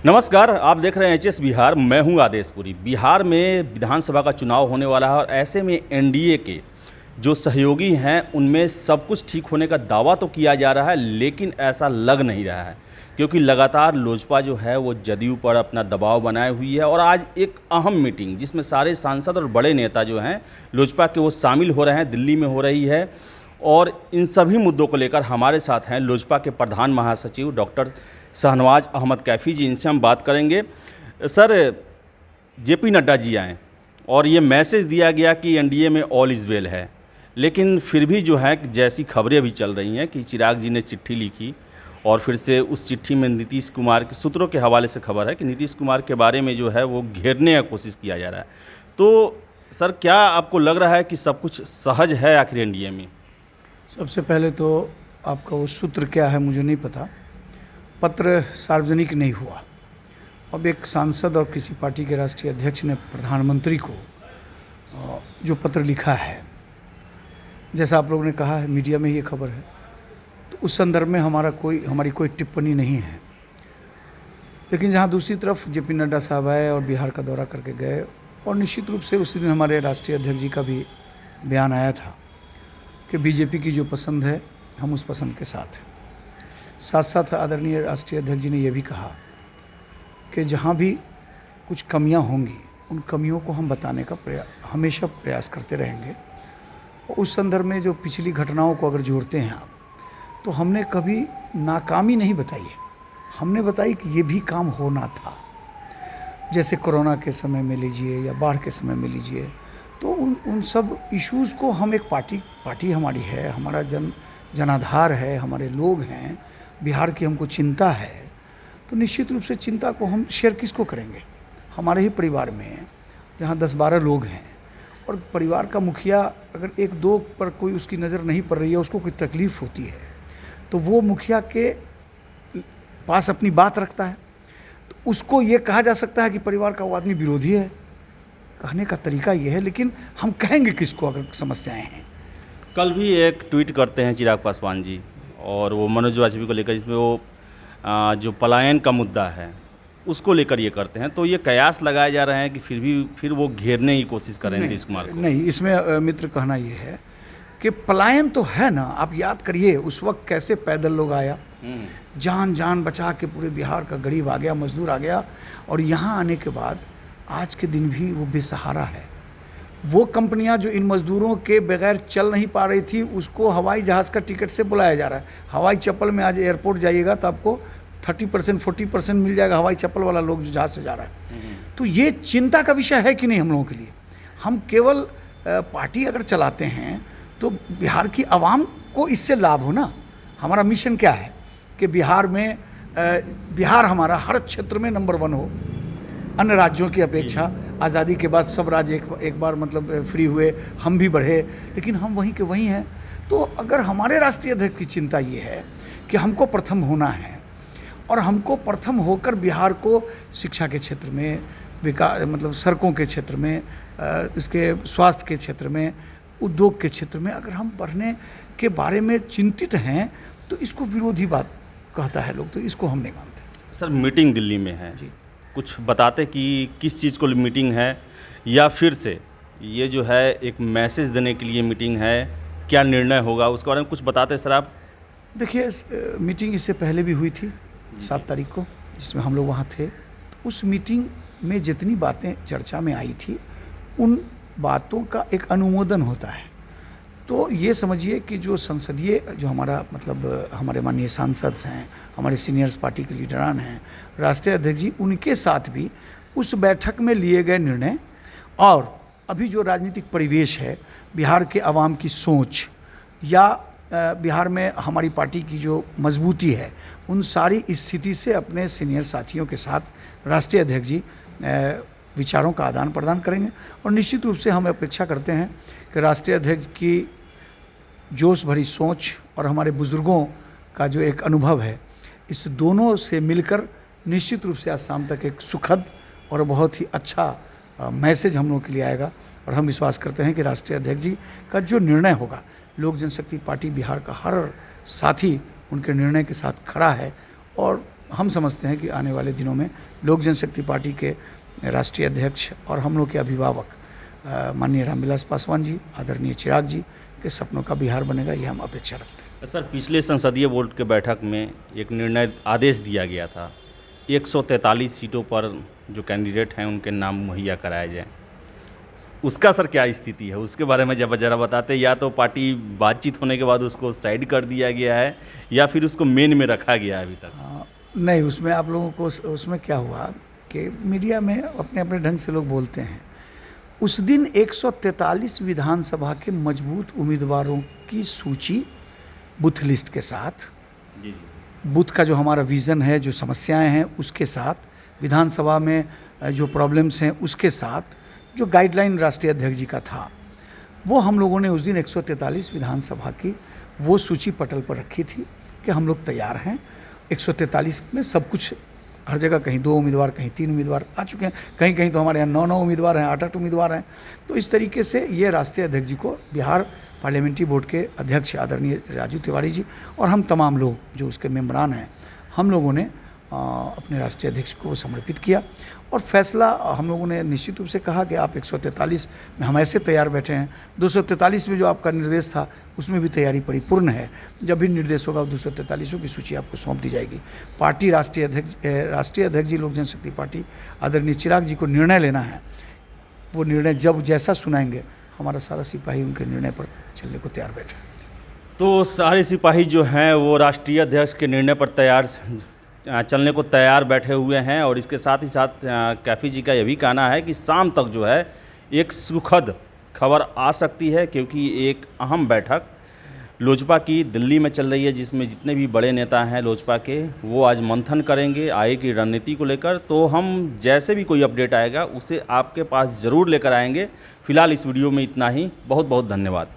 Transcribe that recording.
नमस्कार, आप देख रहे हैं एचएस बिहार। मैं हूं आदेशपुरी। बिहार में विधानसभा का चुनाव होने वाला है और ऐसे में एनडीए के जो सहयोगी हैं उनमें सब कुछ ठीक होने का दावा तो किया जा रहा है, लेकिन ऐसा लग नहीं रहा है क्योंकि लगातार लोजपा जो है वो जदयू पर अपना दबाव बनाए हुई है। और आज एक अहम मीटिंग जिसमें सारे सांसद और बड़े नेता जो हैं लोजपा के वो शामिल हो रहे हैं, दिल्ली में हो रही है। और इन सभी मुद्दों को लेकर हमारे साथ हैं लोजपा के प्रधान महासचिव डॉक्टर शाहनवाज अहमद कैफ़ी जी। इनसे हम बात करेंगे। सर, जेपी नड्डा जी आए और ये मैसेज दिया गया कि एनडीए में ऑल इज़ वेल है, लेकिन फिर भी जो है जैसी खबरें भी चल रही हैं कि चिराग जी ने चिट्ठी लिखी और फिर से उस चिट्ठी में नीतीश कुमार के सूत्रों के हवाले से खबर है कि नीतीश कुमार के बारे में जो है वो घेरने का कोशिश किया जा रहा है। तो सर, क्या आपको लग रहा है कि सब कुछ सहज है आखिर एनडीए में? सबसे पहले तो आपका वो सूत्र क्या है मुझे नहीं पता। पत्र सार्वजनिक नहीं हुआ। अब एक सांसद और किसी पार्टी के राष्ट्रीय अध्यक्ष ने प्रधानमंत्री को जो पत्र लिखा है, जैसा आप लोगों ने कहा है, मीडिया में ये खबर है, तो उस संदर्भ में हमारी कोई टिप्पणी नहीं है। लेकिन जहाँ दूसरी तरफ जेपी नड्डा साहब आए और बिहार का दौरा करके गए, और निश्चित रूप से उसी दिन हमारे राष्ट्रीय अध्यक्ष जी का भी बयान आया था कि बीजेपी की जो पसंद है हम उस पसंद के साथ हैं। साथ साथ आदरणीय राष्ट्रीय अध्यक्ष जी ने यह भी कहा कि जहाँ भी कुछ कमियां होंगी उन कमियों को हम बताने का हमेशा प्रयास करते रहेंगे। और उस संदर्भ में जो पिछली घटनाओं को अगर जोड़ते हैं आप, तो हमने कभी नाकामी नहीं बताई है। हमने बताई कि ये भी काम होना था। जैसे कोरोना के समय में लीजिए या बाढ़ के समय में लीजिए, तो उन सब इश्यूज़ को हम एक पार्टी हमारी है, हमारा जनाधार है, हमारे लोग हैं, बिहार की हमको चिंता है, तो निश्चित रूप से चिंता को हम शेयर किसको करेंगे? हमारे ही परिवार में जहाँ 10-12 लोग हैं और परिवार का मुखिया अगर 1-2 पर कोई उसकी नज़र नहीं पड़ रही है, उसको कोई तकलीफ़ होती है, तो वो मुखिया के पास अपनी बात रखता है, तो उसको ये कहा जा सकता है कि परिवार का वो आदमी विरोधी है। कहने का तरीका ये है, लेकिन हम कहेंगे किसको अगर समस्याएं हैं? कल भी एक ट्वीट करते हैं चिराग पासवान जी और वो मनोज वाजपेयी को लेकर, जिसमें वो जो पलायन का मुद्दा है उसको लेकर ये करते हैं। तो ये कयास लगाए जा रहे हैं कि फिर वो घेरने की कोशिश कर रहे हैं नीतीश कुमार को। नहीं, इसमें मित्र कहना ये है कि पलायन तो है ना। आप याद करिए उस वक्त कैसे पैदल लोग आया, जान बचा के पूरे बिहार का गरीब आ गया, मजदूर आ गया, और यहाँ आने के बाद आज के दिन भी वो बेसहारा है। वो कंपनियां जो इन मजदूरों के बगैर चल नहीं पा रही थी, उसको हवाई जहाज़ का टिकट से बुलाया जा रहा है। हवाई चप्पल में आज एयरपोर्ट जाइएगा तो आपको 30% 40% मिल जाएगा हवाई चप्पल वाला लोग जो जहाज़ से जा रहा है। तो ये चिंता का विषय है कि नहीं हम लोगों के लिए? हम केवल पार्टी अगर चलाते हैं तो बिहार की आवाम को इससे लाभ हो ना। हमारा मिशन क्या है कि बिहार हमारा हर क्षेत्र में नंबर 1 हो। अन्य राज्यों की अपेक्षा आज़ादी के बाद सब राज्य एक बार मतलब फ्री हुए, हम भी बढ़े, लेकिन हम वहीं के वहीं हैं। तो अगर हमारे राष्ट्रीय अध्यक्ष की चिंता ये है कि हमको प्रथम होना है और हमको प्रथम होकर बिहार को शिक्षा के क्षेत्र में, मतलब सड़कों के क्षेत्र में, इसके स्वास्थ्य के क्षेत्र में, उद्योग के क्षेत्र में अगर हम बढ़ने के बारे में चिंतित हैं, तो इसको विरोधी बात कहता है लोग, तो इसको हम नहीं मानते। सर, मीटिंग दिल्ली में है जी, कुछ बताते कि किस चीज़ को मीटिंग है, या फिर से ये जो है एक मैसेज देने के लिए मीटिंग है? क्या निर्णय होगा उसके बारे में कुछ बताते सर आप? देखिए, मीटिंग इससे पहले भी हुई थी 7 तारीख को, जिसमें हम लोग वहाँ थे। तो उस मीटिंग में जितनी बातें चर्चा में आई थी, उन बातों का एक अनुमोदन होता है। तो ये समझिए कि जो संसदीय जो हमारे माननीय सांसद हैं, हमारे सीनियर्स पार्टी के लीडरान हैं, राष्ट्रीय अध्यक्ष जी, उनके साथ भी उस बैठक में लिए गए निर्णय और अभी जो राजनीतिक परिवेश है, बिहार के आवाम की सोच या बिहार में हमारी पार्टी की जो मजबूती है, उन सारी स्थिति से अपने सीनियर साथियों के साथ राष्ट्रीय अध्यक्ष जी विचारों का आदान प्रदान करेंगे। और निश्चित रूप से हम अपेक्षा करते हैं कि राष्ट्रीय अध्यक्ष की जोश भरी सोच और हमारे बुज़ुर्गों का जो एक अनुभव है, इस दोनों से मिलकर निश्चित रूप से आज शाम तक एक सुखद और बहुत ही अच्छा मैसेज हम लोगों के लिए आएगा। और हम विश्वास करते हैं कि राष्ट्रीय अध्यक्ष जी का जो निर्णय होगा, लोक जनशक्ति पार्टी बिहार का हर साथी उनके निर्णय के साथ खड़ा है और हम समझते हैं कि आने वाले दिनों में लोक जनशक्ति पार्टी के राष्ट्रीय अध्यक्ष और हम लोग के अभिभावक माननीय रामविलास पासवान जी, आदरणीय चिराग जी के सपनों का बिहार बनेगा, ये हम अपेक्षा रखते हैं। सर, पिछले संसदीय बोर्ड के बैठक में एक निर्णय आदेश दिया गया था 143 सीटों पर जो कैंडिडेट हैं उनके नाम मुहैया कराए जाएं। उसका सर क्या स्थिति है, उसके बारे में जब ज़रा बताते। या तो पार्टी बातचीत होने के बाद उसको साइड कर दिया गया है या फिर उसको मेन में रखा गया है अभी तक? नहीं, उसमें आप लोगों को उसमें क्या हुआ कि मीडिया में अपने अपने ढंग से लोग बोलते हैं। उस दिन 143 विधानसभा के मजबूत उम्मीदवारों की सूची बूथ लिस्ट के साथ, जी, बूथ का जो हमारा विज़न है, जो समस्याएं हैं उसके साथ, विधानसभा में जो प्रॉब्लम्स हैं उसके साथ, जो गाइडलाइन राष्ट्रीय अध्यक्ष जी का था, वो हम लोगों ने उस दिन 143 विधानसभा की वो सूची पटल पर रखी थी कि हम लोग तैयार हैं। 143 में सब कुछ, हर जगह कहीं 2 उम्मीदवार, कहीं 3 उम्मीदवार आ चुके हैं, कहीं कहीं तो हमारे यहाँ 9 उम्मीदवार हैं, 8 उम्मीदवार हैं। तो इस तरीके से ये राष्ट्रीय अध्यक्ष जी को बिहार पार्लियामेंट्री बोर्ड के अध्यक्ष आदरणीय राजू तिवारी जी और हम तमाम लोग जो उसके मेम्बरान हैं, हम लोगों ने अपने राष्ट्रीय अध्यक्ष को समर्पित किया और फैसला हम लोगों ने निश्चित रूप से कहा कि आप 143 में हम ऐसे तैयार बैठे हैं। 243 में जो आपका निर्देश था उसमें भी तैयारी परिपूर्ण है। जब भी निर्देश होगा 243 की सूची आपको सौंप दी जाएगी। पार्टी राष्ट्रीय अध्यक्ष जी लोक जनशक्ति पार्टी आदरणीय चिराग जी को निर्णय लेना है। वो निर्णय जब जैसा सुनाएंगे, हमारा सारा सिपाही उनके निर्णय पर चलने को तैयार बैठे। तो सारे सिपाही जो हैं वो राष्ट्रीय अध्यक्ष के निर्णय पर चलने को तैयार बैठे हुए हैं। और इसके साथ ही साथ कैफी जी का यह भी कहना है कि शाम तक जो है एक सुखद खबर आ सकती है, क्योंकि एक अहम बैठक लोजपा की दिल्ली में चल रही है, जिसमें जितने भी बड़े नेता हैं लोजपा के वो आज मंथन करेंगे आगे की रणनीति को लेकर। तो हम जैसे भी कोई अपडेट आएगा उसे आपके पास ज़रूर लेकर आएंगे। फिलहाल इस वीडियो में इतना ही। बहुत बहुत धन्यवाद।